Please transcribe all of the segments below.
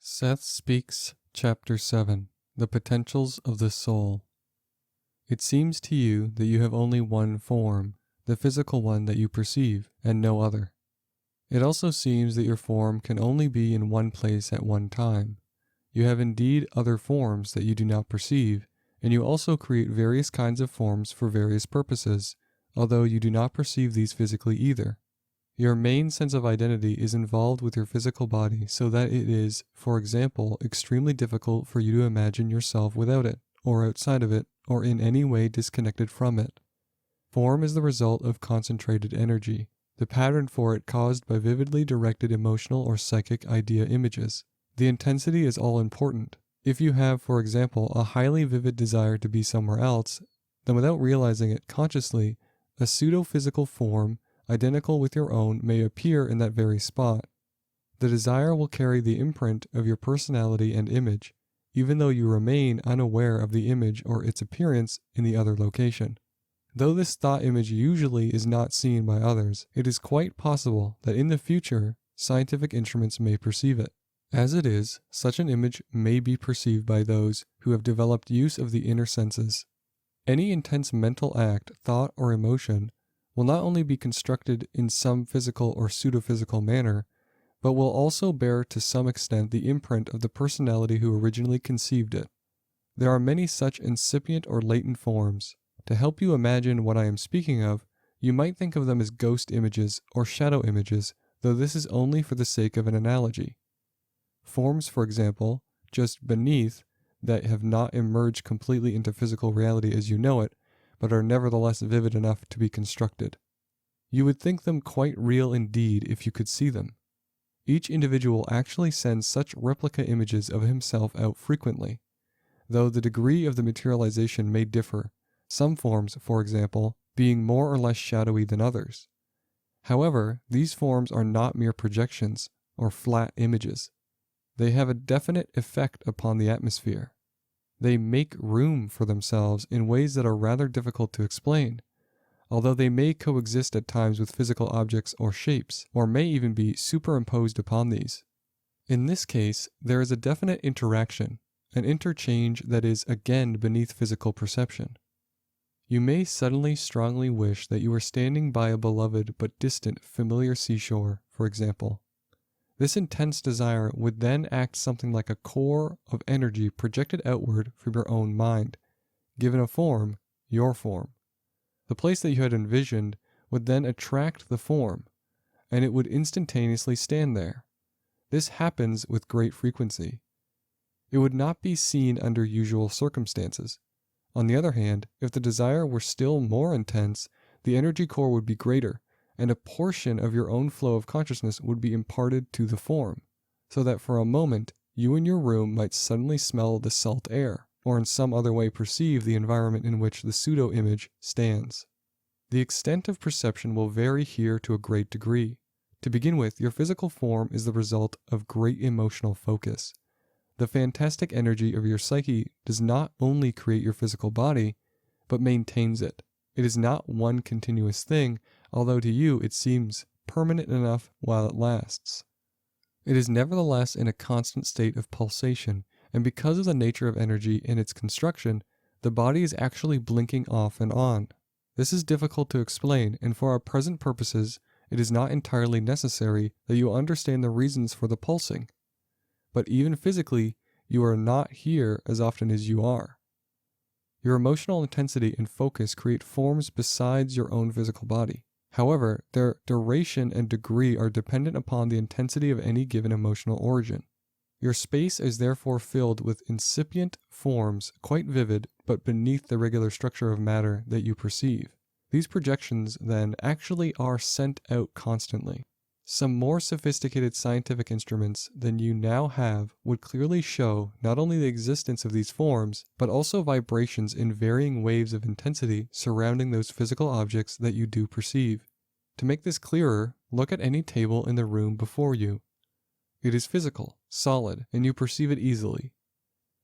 Seth Speaks, Chapter 7, The Potentials of the Soul. It seems to you that you have only one form, the physical one that you perceive, and no other. It also seems that your form can only be in one place at one time. You have indeed other forms that you do not perceive, and you also create various kinds of forms for various purposes, although you do not perceive these physically either. Your main sense of identity is involved with your physical body so that it is, for example, extremely difficult for you to imagine yourself without it, or outside of it, or in any way disconnected from it. Form is the result of concentrated energy, the pattern for it caused by vividly directed emotional or psychic idea images. The intensity is all important. If you have, for example, a highly vivid desire to be somewhere else, then without realizing it consciously, a pseudo-physical form identical with your own may appear in that very spot. The desire will carry the imprint of your personality and image, even though you remain unaware of the image or its appearance in the other location. Though this thought image usually is not seen by others, it is quite possible that in the future, scientific instruments may perceive it. As it is, such an image may be perceived by those who have developed use of the inner senses. Any intense mental act, thought, or emotion will not only be constructed in some physical or pseudo-physical manner, but will also bear to some extent the imprint of the personality who originally conceived it. There are many such incipient or latent forms. To help you imagine what I am speaking of, you might think of them as ghost images or shadow images, though this is only for the sake of an analogy. Forms, for example, just beneath, that have not emerged completely into physical reality as you know it, but are nevertheless vivid enough to be constructed. You would think them quite real indeed if you could see them. Each individual actually sends such replica images of himself out frequently, though the degree of the materialization may differ, some forms, for example, being more or less shadowy than others. However, these forms are not mere projections or flat images. They have a definite effect upon the atmosphere. They make room for themselves in ways that are rather difficult to explain, although they may coexist at times with physical objects or shapes, or may even be superimposed upon these. In this case, there is a definite interaction, an interchange that is again beneath physical perception. You may suddenly strongly wish that you were standing by a beloved but distant familiar seashore, for example. This intense desire would then act something like a core of energy projected outward from your own mind, given a form, your form. The place that you had envisioned would then attract the form, and it would instantaneously stand there. This happens with great frequency. It would not be seen under usual circumstances. On the other hand, if the desire were still more intense, the energy core would be greater, and a portion of your own flow of consciousness would be imparted to the form, so that for a moment you in your room might suddenly smell the salt air, or in some other way perceive the environment in which the pseudo-image stands. The extent of perception will vary here to a great degree. To begin with, your physical form is the result of great emotional focus. The fantastic energy of your psyche does not only create your physical body, but maintains it. It is not one continuous thing, although to you it seems permanent enough while it lasts. It is nevertheless in a constant state of pulsation, and because of the nature of energy and its construction, the body is actually blinking off and on. This is difficult to explain, and for our present purposes, it is not entirely necessary that you understand the reasons for the pulsing. But even physically, you are not here as often as you are. Your emotional intensity and focus create forms besides your own physical body. However, their duration and degree are dependent upon the intensity of any given emotional origin. Your space is therefore filled with incipient forms, quite vivid, but beneath the regular structure of matter that you perceive. These projections, then, actually are sent out constantly. Some more sophisticated scientific instruments than you now have would clearly show not only the existence of these forms, but also vibrations in varying waves of intensity surrounding those physical objects that you do perceive. To make this clearer, look at any table in the room before you. It is physical, solid, and you perceive it easily.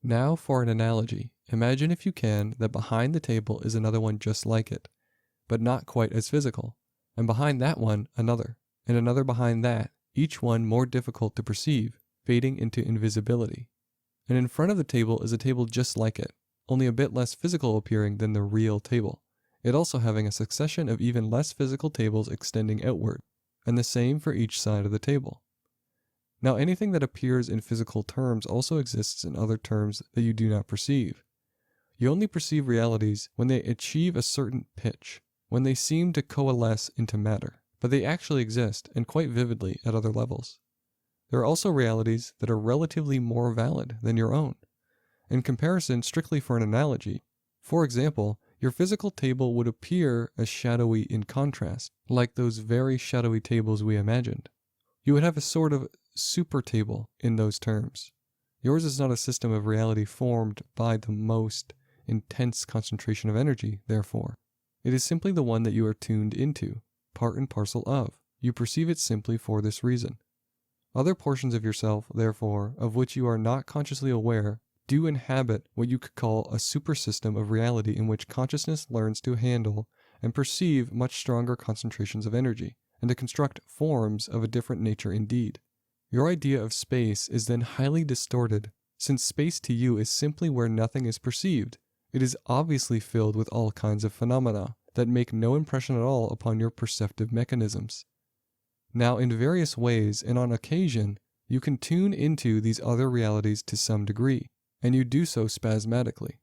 Now for an analogy. Imagine, if you can, that behind the table is another one just like it, but not quite as physical, and behind that one another, and another behind that, each one more difficult to perceive. fading into invisibility. And in front of the table is a table just like it, only a bit less physical appearing than the real table, it also having a succession of even less physical tables extending outward, and the same for each side of the table. Now anything that appears in physical terms also exists in other terms that you do not perceive. You only perceive realities when they achieve a certain pitch, when they seem to coalesce into matter, but they actually exist, and quite vividly, at other levels. There are also realities that are relatively more valid than your own. In comparison, strictly for an analogy, for example, your physical table would appear as shadowy in contrast, like those very shadowy tables we imagined. You would have a sort of super table in those terms. Yours is not a system of reality formed by the most intense concentration of energy, therefore. It is simply the one that you are tuned into, part and parcel of. You perceive it simply for this reason. Other portions of yourself, therefore, of which you are not consciously aware, do inhabit what you could call a supersystem of reality in which consciousness learns to handle and perceive much stronger concentrations of energy, and to construct forms of a different nature indeed. Your idea of space is then highly distorted, since space to you is simply where nothing is perceived. It is obviously filled with all kinds of phenomena that make no impression at all upon your perceptive mechanisms. Now, in various ways and on occasion, you can tune into these other realities to some degree, and you do so spasmodically.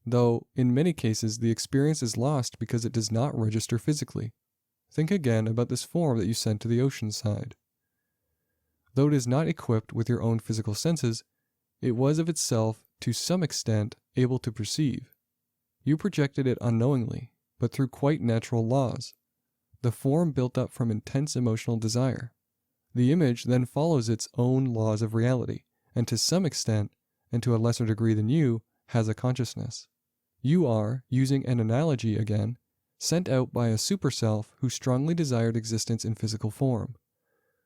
Though, in many cases, the experience is lost because it does not register physically. Think again about this form that you sent to the ocean side. Though it is not equipped with your own physical senses, it was of itself, to some extent, able to perceive. You projected it unknowingly, but through quite natural laws. The form built up from intense emotional desire. The image then follows its own laws of reality, and to some extent, and to a lesser degree than you, has a consciousness. You are, using an analogy again, sent out by a super-self who strongly desired existence in physical form.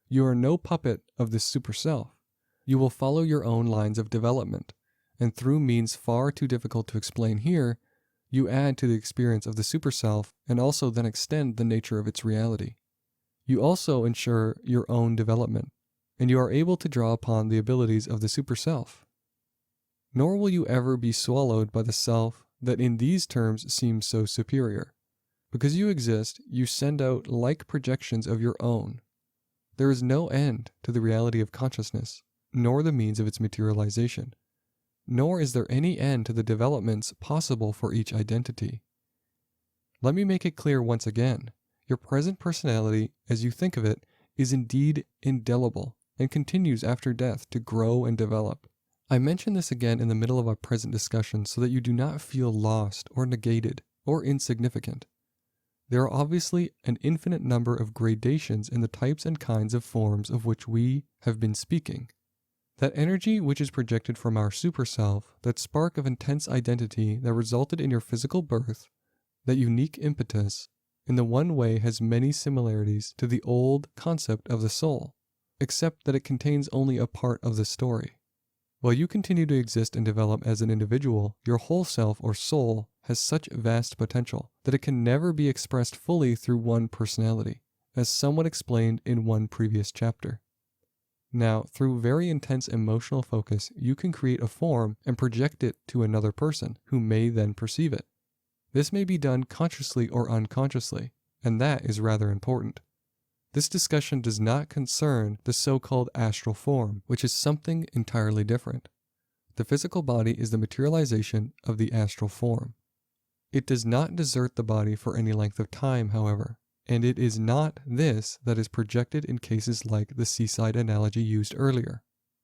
You are no puppet of this super-self. You will follow your own lines of development, and through means far too difficult to explain here, you add to the experience of the super-self and also then extend the nature of its reality. You also ensure your own development, and you are able to draw upon the abilities of the super-self. Nor will you ever be swallowed by the self that in these terms seems so superior. Because you exist, you send out like projections of your own. There is no end to the reality of consciousness, nor the means of its materialization. Nor is there any end to the developments possible for each identity. Let me make it clear once again, your present personality, as you think of it, is indeed indelible and continues after death to grow and develop. I mention this again in the middle of our present discussion so that you do not feel lost or negated or insignificant. There are obviously an infinite number of gradations in the types and kinds of forms of which we have been speaking. That energy which is projected from our super-self, that spark of intense identity that resulted in your physical birth, that unique impetus, in the one way has many similarities to the old concept of the soul, except that it contains only a part of the story. While you continue to exist and develop as an individual, your whole self or soul has such vast potential that it can never be expressed fully through one personality, as someone explained in one previous chapter. Now, through very intense emotional focus, you can create a form and project it to another person who may then perceive it. This may be done consciously or unconsciously, and that is rather important. This discussion does not concern the so-called astral form, which is something entirely different. The physical body is the materialization of the astral form. It does not desert the body for any length of time, however, and it is not this that is projected in cases like the seaside analogy used earlier.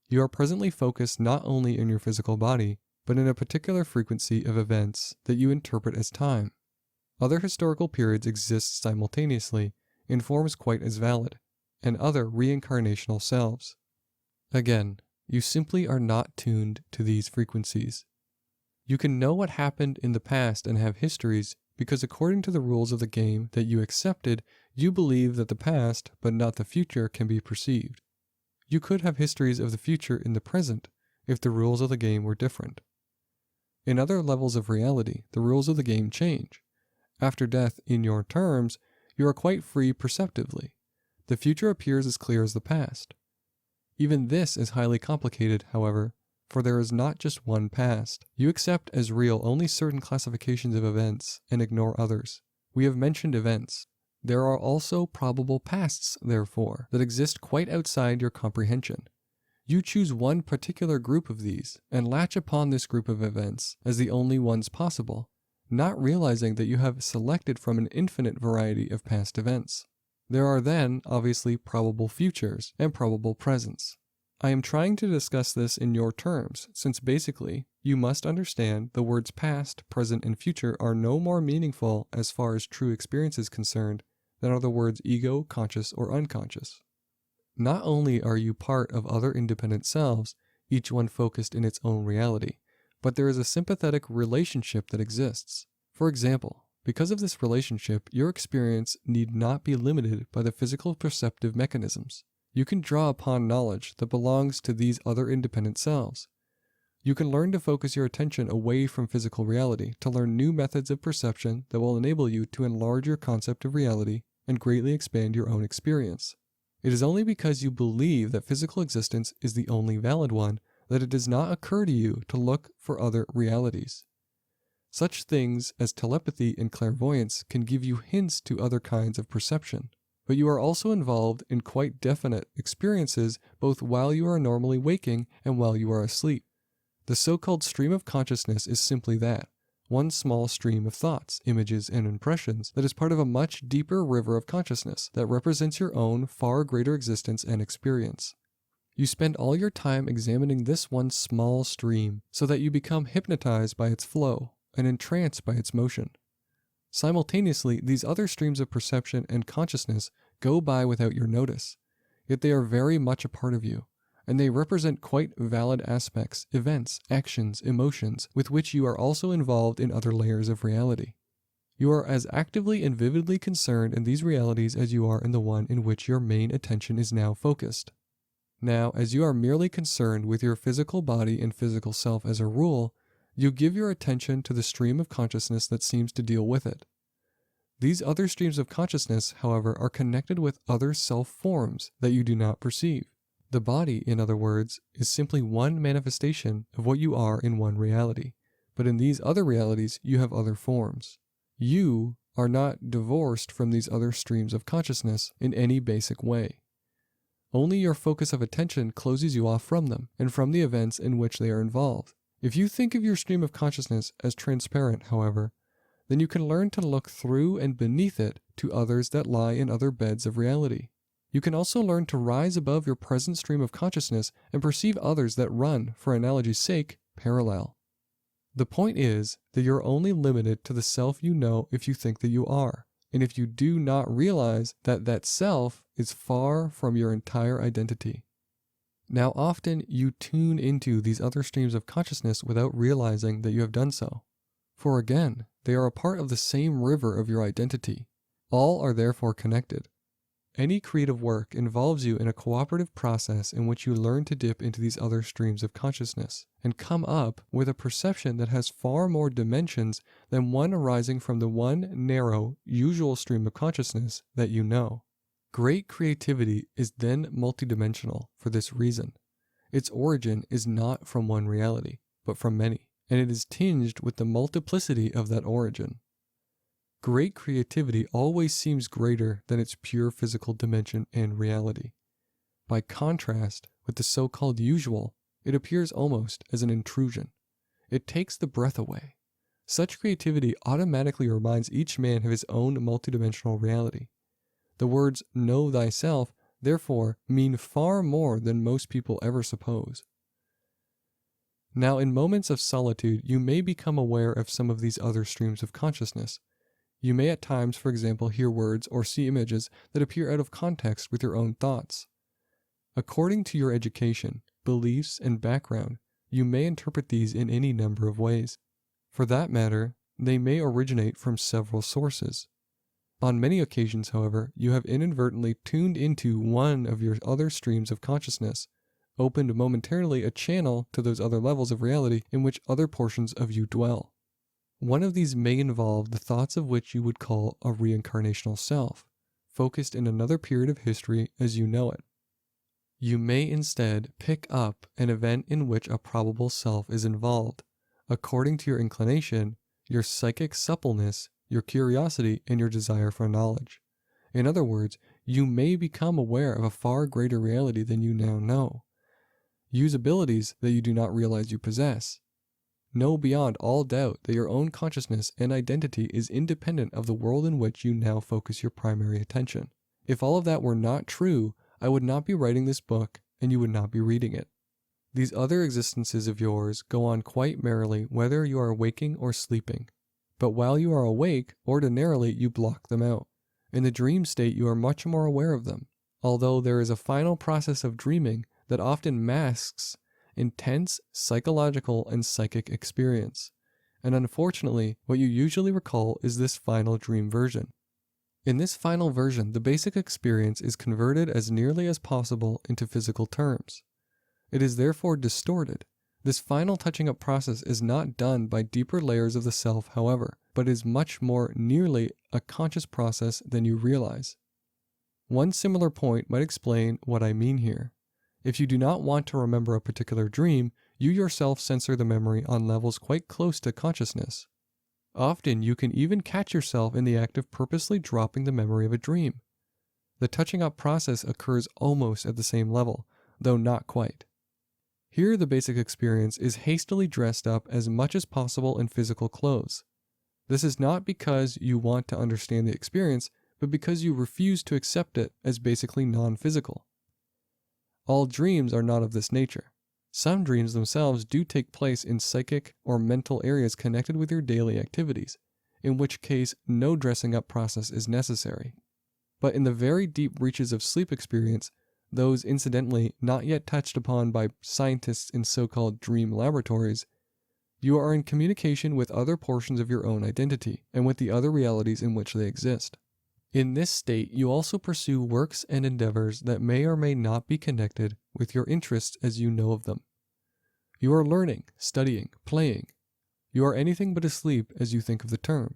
You are presently focused not only in your physical body, but in a particular frequency of events that you interpret as time. Other historical periods exist simultaneously in forms quite as valid, and other reincarnational selves. Again, you simply are not tuned to these frequencies. You can know what happened in the past and have histories because according to the rules of the game that you accepted, you believe that the past, but not the future, can be perceived. You could have histories of the future in the present if the rules of the game were different. In other levels of reality, the rules of the game change. After death, in your terms, you are quite free perceptively. The future appears as clear as the past. Even this is highly complicated, however, for there is not just one past. You accept as real only certain classifications of events and ignore others. We have mentioned events. There are also probable pasts, therefore, that exist quite outside your comprehension. You choose one particular group of these and latch upon this group of events as the only ones possible, not realizing that you have selected from an infinite variety of past events. There are then, obviously, probable futures and probable presents. I am trying to discuss this in your terms, since basically, you must understand the words past, present, and future are no more meaningful as far as true experience is concerned than are the words ego, conscious, or unconscious. Not only are you part of other independent selves, each one focused in its own reality, but there is a sympathetic relationship that exists. For example, because of this relationship, your experience need not be limited by the physical perceptive mechanisms. You can draw upon knowledge that belongs to these other independent selves. You can learn to focus your attention away from physical reality to learn new methods of perception that will enable you to enlarge your concept of reality and greatly expand your own experience. It is only because you believe that physical existence is the only valid one that it does not occur to you to look for other realities. Such things as telepathy and clairvoyance can give you hints to other kinds of perception, but you are also involved in quite definite experiences both while you are normally waking and while you are asleep. The so-called stream of consciousness is simply that, one small stream of thoughts, images, and impressions that is part of a much deeper river of consciousness that represents your own far greater existence and experience. You spend all your time examining this one small stream so that you become hypnotized by its flow and entranced by its motion. Simultaneously, these other streams of perception and consciousness go by without your notice, yet they are very much a part of you, and they represent quite valid aspects, events, actions, emotions, with which you are also involved in other layers of reality. You are as actively and vividly concerned in these realities as you are in the one in which your main attention is now focused. Now, as you are merely concerned with your physical body and physical self as a rule, you give your attention to the stream of consciousness that seems to deal with it. These other streams of consciousness, however, are connected with other self-forms that you do not perceive. The body, in other words, is simply one manifestation of what you are in one reality, but in these other realities you have other forms. You are not divorced from these other streams of consciousness in any basic way. Only your focus of attention closes you off from them and from the events in which they are involved. If you think of your stream of consciousness as transparent, however, then you can learn to look through and beneath it to others that lie in other beds of reality. You can also learn to rise above your present stream of consciousness and perceive others that run, for analogy's sake, parallel. The point is that you're only limited to the self you know if you think that you are, and if you do not realize that that self is far from your entire identity. Now often you tune into these other streams of consciousness without realizing that you have done so. For again, they are a part of the same river of your identity. All are therefore connected. Any creative work involves you in a cooperative process in which you learn to dip into these other streams of consciousness and come up with a perception that has far more dimensions than one arising from the one narrow, usual stream of consciousness that you know. Great creativity is then multidimensional for this reason. Its origin is not from one reality, but from many, and it is tinged with the multiplicity of that origin. Great creativity always seems greater than its pure physical dimension and reality. By contrast with the so-called usual, it appears almost as an intrusion. It takes the breath away. Such creativity automatically reminds each man of his own multidimensional reality. The words "know thyself," therefore, mean far more than most people ever suppose. Now, in moments of solitude, you may become aware of some of these other streams of consciousness. You may at times, for example, hear words or see images that appear out of context with your own thoughts. According to your education, beliefs, and background, you may interpret these in any number of ways. For that matter, they may originate from several sources. On many occasions, however, you have inadvertently tuned into one of your other streams of consciousness, opened momentarily a channel to those other levels of reality in which other portions of you dwell. One of these may involve the thoughts of which you would call a reincarnational self, focused in another period of history as you know it. You may instead pick up an event in which a probable self is involved, according to your inclination, your psychic suppleness, your curiosity, and your desire for knowledge. In other words, you may become aware of a far greater reality than you now know. Use abilities that you do not realize you possess. Know beyond all doubt that your own consciousness and identity is independent of the world in which you now focus your primary attention. If all of that were not true, I would not be writing this book and you would not be reading it. These other existences of yours go on quite merrily whether you are waking or sleeping. But while you are awake, ordinarily you block them out. In the dream state, you are much more aware of them, although there is a final process of dreaming that often masks intense psychological and psychic experience. And unfortunately, what you usually recall is this final dream version. In this final version, the basic experience is converted as nearly as possible into physical terms. It is therefore distorted. This final touching up process is not done by deeper layers of the self, however, but is much more nearly a conscious process than you realize. One similar point might explain what I mean here. If you do not want to remember a particular dream, you yourself censor the memory on levels quite close to consciousness. Often you can even catch yourself in the act of purposely dropping the memory of a dream. The touching up process occurs almost at the same level, though not quite. Here the basic experience is hastily dressed up as much as possible in physical clothes. This is not because you want to understand the experience, but because you refuse to accept it as basically non-physical. All dreams are not of this nature. Some dreams themselves do take place in psychic or mental areas connected with your daily activities, in which case no dressing up process is necessary. But in the very deep reaches of sleep experience, those incidentally not yet touched upon by scientists in so-called dream laboratories, you are in communication with other portions of your own identity and with the other realities in which they exist. In this state, you also pursue works and endeavors that may or may not be connected with your interests as you know of them. You are learning, studying, playing. You are anything but asleep as you think of the term.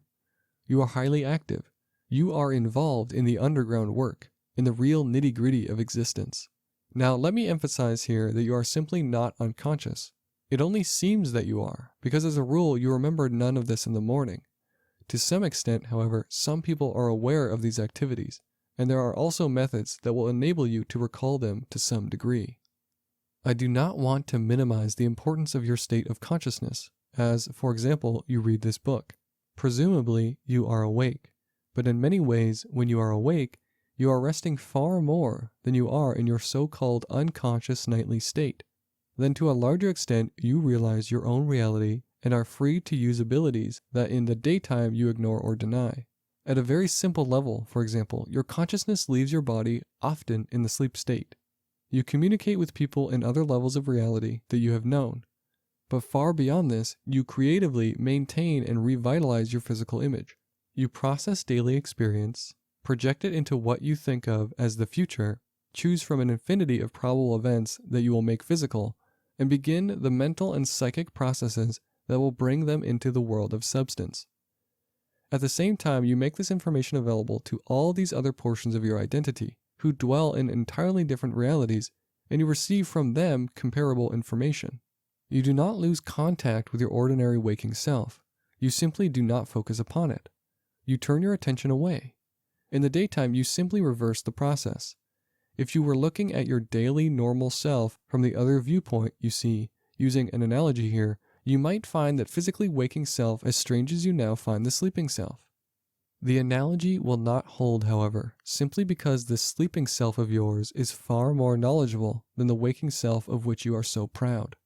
You are highly active. You are involved in the underground work, in the real nitty-gritty of existence. Now, let me emphasize here that you are simply not unconscious. It only seems that you are, because as a rule, you remember none of this in the morning. To some extent, however, some people are aware of these activities, and there are also methods that will enable you to recall them to some degree. I do not want to minimize the importance of your state of consciousness, as, for example, you read this book. Presumably, you are awake, but in many ways, when you are awake, you are resting far more than you are in your so-called unconscious nightly state. Then to a larger extent, you realize your own reality and are free to use abilities that in the daytime you ignore or deny. At a very simple level, for example, your consciousness leaves your body often in the sleep state. You communicate with people in other levels of reality that you have known. But far beyond this, you creatively maintain and revitalize your physical image. You process daily experience, project it into what you think of as the future, choose from an infinity of probable events that you will make physical, and begin the mental and psychic processes that will bring them into the world of substance. At the same time, you make this information available to all these other portions of your identity, who dwell in entirely different realities, and you receive from them comparable information. You do not lose contact with your ordinary waking self. You simply do not focus upon it. You turn your attention away. In the daytime, you simply reverse the process. If you were looking at your daily normal self from the other viewpoint, you see, using an analogy here, you might find that physically waking self as strange as you now find the sleeping self. The analogy will not hold, however, simply because this sleeping self of yours is far more knowledgeable than the waking self of which you are so proud.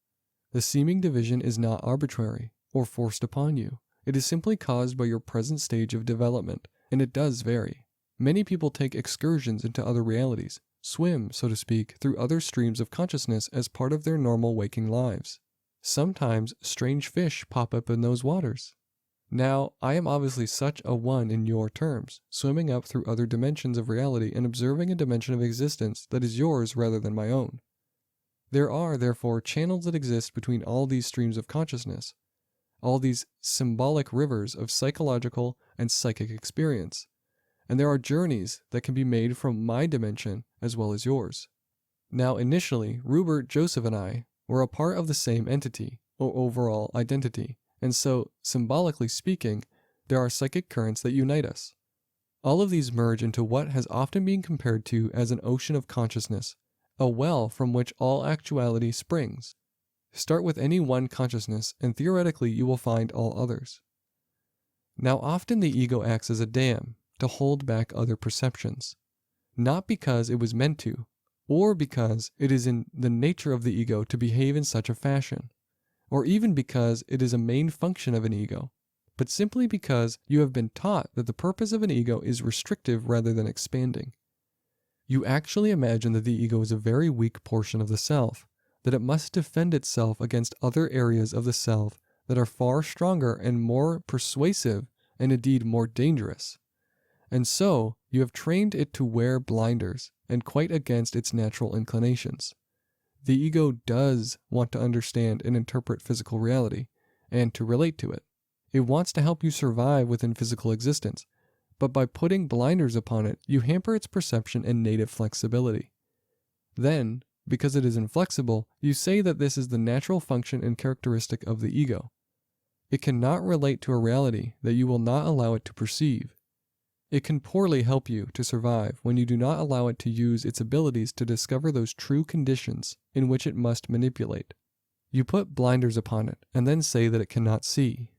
The seeming division is not arbitrary or forced upon you. It is simply caused by your present stage of development, and it does vary. Many people take excursions into other realities, swim, so to speak, through other streams of consciousness as part of their normal waking lives. Sometimes strange fish pop up in those waters. Now, I am obviously such a one in your terms, swimming up through other dimensions of reality and observing a dimension of existence that is yours rather than my own. There are, therefore, channels that exist between all these streams of consciousness, all these symbolic rivers of psychological and psychic experience, and there are journeys that can be made from my dimension as well as yours. Now, initially, Rupert, Joseph, and I were a part of the same entity, or overall identity, and so, symbolically speaking, there are psychic currents that unite us. All of these merge into what has often been compared to as an ocean of consciousness, a well from which all actuality springs. Start with any one consciousness, and theoretically you will find all others. Now, often the ego acts as a dam to hold back other perceptions, not because it was meant to, or because it is in the nature of the ego to behave in such a fashion, or even because it is a main function of an ego, but simply because you have been taught that the purpose of an ego is restrictive rather than expanding. You actually imagine that the ego is a very weak portion of the self, that it must defend itself against other areas of the self that are far stronger and more persuasive and indeed more dangerous. And so, you have trained it to wear blinders and quite against its natural inclinations. The ego does want to understand and interpret physical reality, and to relate to it. It wants to help you survive within physical existence, but by putting blinders upon it, you hamper its perception and native flexibility. Then, because it is inflexible, you say that this is the natural function and characteristic of the ego. It cannot relate to a reality that you will not allow it to perceive. It can poorly help you to survive when you do not allow it to use its abilities to discover those true conditions in which it must manipulate. You put blinders upon it and then say that it cannot see.